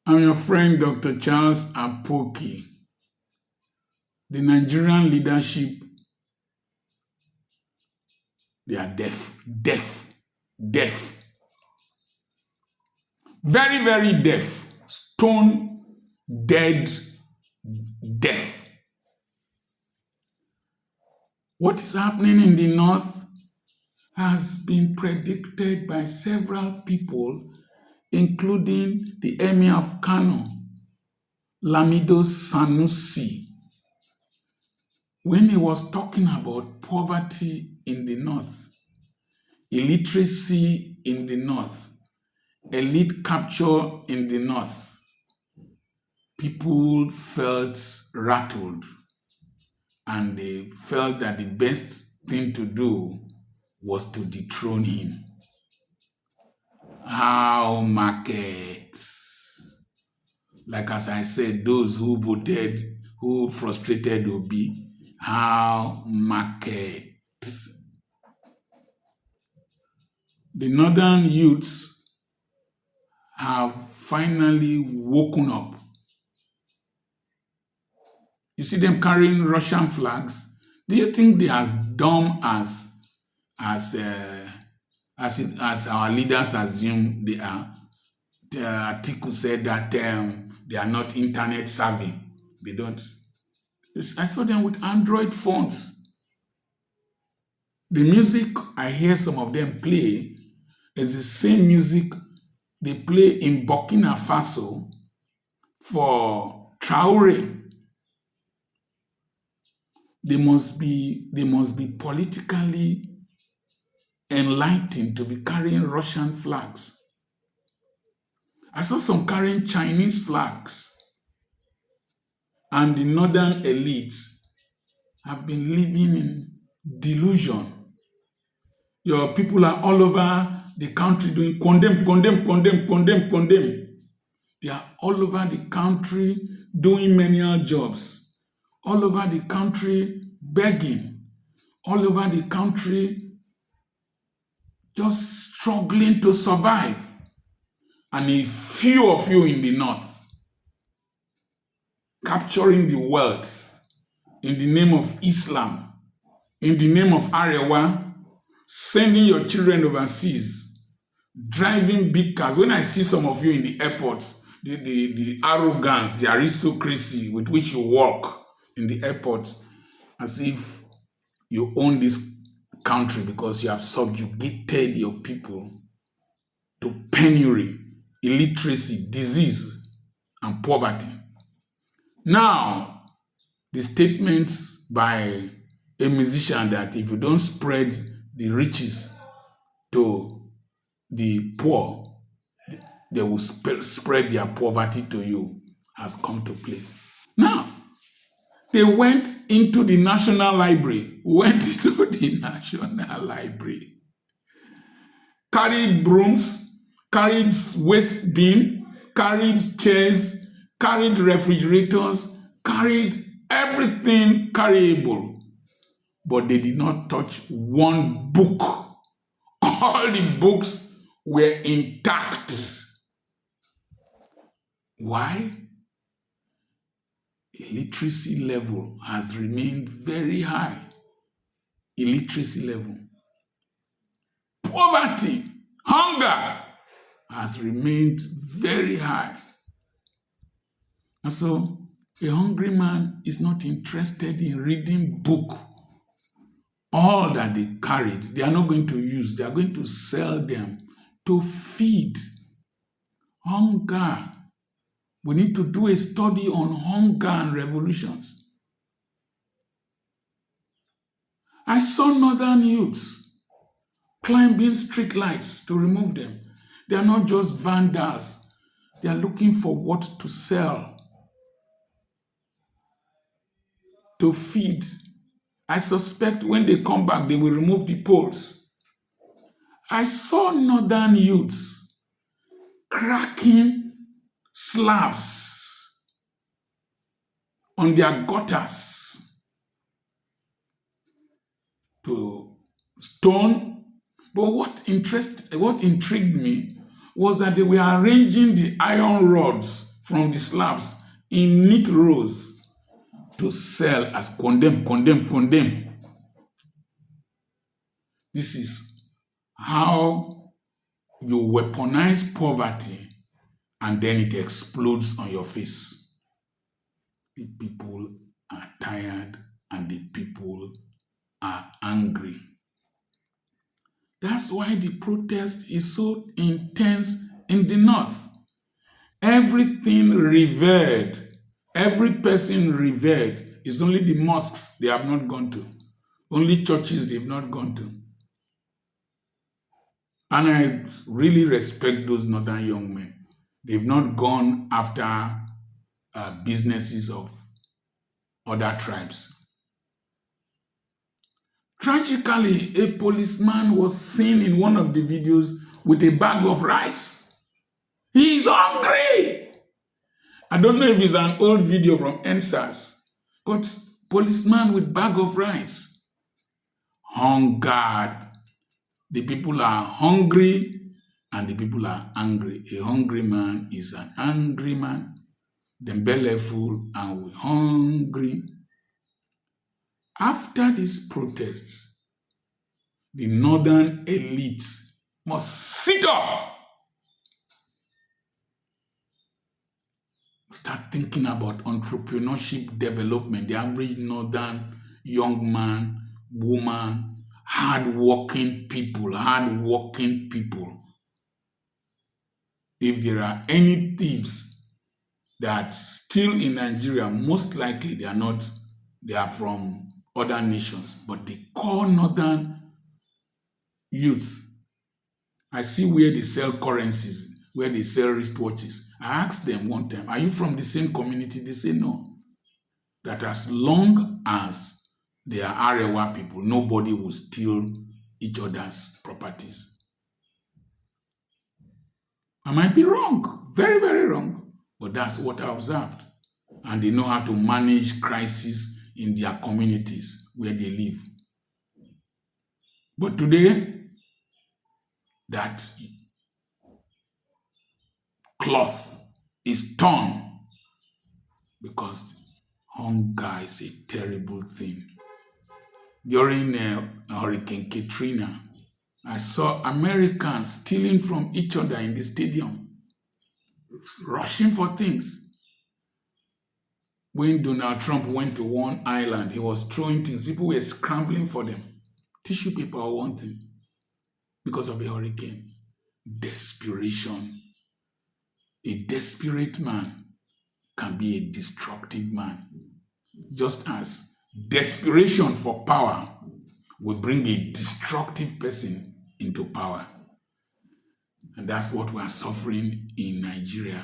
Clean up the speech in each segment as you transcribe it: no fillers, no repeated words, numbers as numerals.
I'm your friend, Dr. Charles Apoki. The Nigerian leadership, they are deaf. Very, very deaf. Stone dead deaf. What is happening in the north has been predicted by several people, including the Emir of Kano, Lamido Sanusi, when he was talking about poverty in the north, illiteracy in the north, elite capture in the north. People felt rattled and they felt that the best thing to do was to dethrone him. How markets, like as I said, those who voted, who frustrated Obi, how markets. The northern youths have finally woken up. You see them carrying Russian flags. Do you think they're as dumb as our leaders assume they are? Atiku said that they are not internet savvy. They don't. I saw them with Android phones. The music I hear some of them play is the same music they play in Burkina Faso for Traore. They must be politically enlightened to be carrying Russian flags. I saw some carrying Chinese flags. And the northern elites have been living in delusion. Your people are all over the country doing condemn. They are all over the country doing menial jobs, all over the country begging, all over the country just struggling to survive. And a few of you in the north capturing the wealth in the name of Islam, in the name of Arewa, sending your children overseas, driving big cars. When I see some of you in the airport, the arrogance, the aristocracy with which you walk in the airport, as if you own this country because you have subjugated your people to penury, illiteracy, disease, and poverty. Now, the statements by a musician that if you don't spread the riches to the poor, they will spread their poverty to you has come to place. Now, they went into the National Library, carried brooms, carried waste bin, carried chairs, carried refrigerators, carried everything carryable. But they did not touch one book. All the books were intact. Why? Illiteracy level has remained very high. Illiteracy level. Poverty, hunger has remained very high. And so a hungry man is not interested in reading book. All that they carried, they are not going to use. They are going to sell them to feed hunger. We need to do a study on hunger and revolutions. I saw northern youths climbing street lights to remove them. They are not just vandals. They are looking for what to sell, to feed. I suspect when they come back, they will remove the poles. I saw northern youths cracking slabs on their gutters to stone. But what intrigued me was that they were arranging the iron rods from the slabs in neat rows to sell as condemn, condemn, condemn. This is how you weaponize poverty and then it explodes on your face. The people are tired and the people are angry. That's why the protest is so intense in the north. Everything revered, every person revered. It's only the mosques they have not gone to, only churches they've not gone to. And I really respect those northern young men. They've not gone after businesses of other tribes. Tragically, a policeman was seen in one of the videos with a bag of rice. He is hungry. I don't know if it's an old video from NSAS, but policeman with bag of rice. Hungered. The people are hungry and the people are angry. A hungry man is an angry man. The belly full and we hungry. After these protests, the northern elite must sit up. Start thinking about entrepreneurship development. The average northern young man, woman, hard-working people. If there are any thieves that steal in Nigeria, most likely they are from other nations. But the core northern youth, I see where they sell currencies, where they sell wristwatches. I asked them one time, are you from the same community? They say no. That as long as they are Arewa people, nobody will steal each other's properties. I might be wrong, very, very wrong, but that's what I observed. And they know how to manage crises in their communities where they live. But today, that cloth is torn because hunger is a terrible thing. During Hurricane Katrina, I saw Americans stealing from each other in the stadium, rushing for things. When Donald Trump went to one island, he was throwing things. People were scrambling for them. Tissue paper or one thing because of a hurricane. Desperation. A desperate man can be a destructive man. Just as desperation for power will bring a destructive person into power. And that's what we are suffering in Nigeria.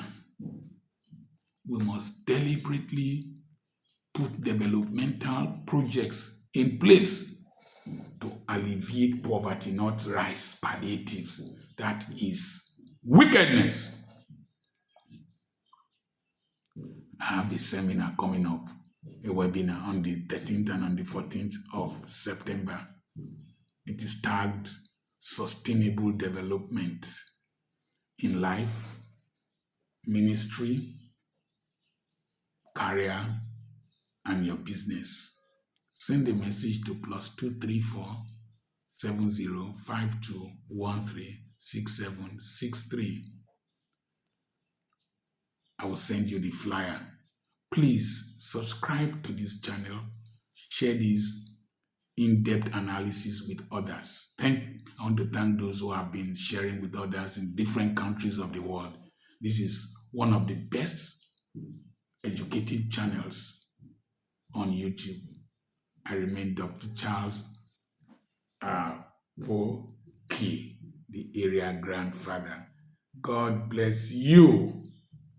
We must deliberately put developmental projects in place to alleviate poverty, not rice palliatives. That is wickedness. I have a seminar coming up, a webinar on the 13th and on the 14th of September. It is tagged Sustainable Development in Life, Ministry, Career, and your business. Send a message to +234 7052136763. I will send you the flyer. Please subscribe to this channel. Share this in-depth analysis with others. I want to thank those who have been sharing with others in different countries of the world. This is one of the best educative channels on YouTube. I remain Dr. Charles Apoki, the area grandfather. God bless you.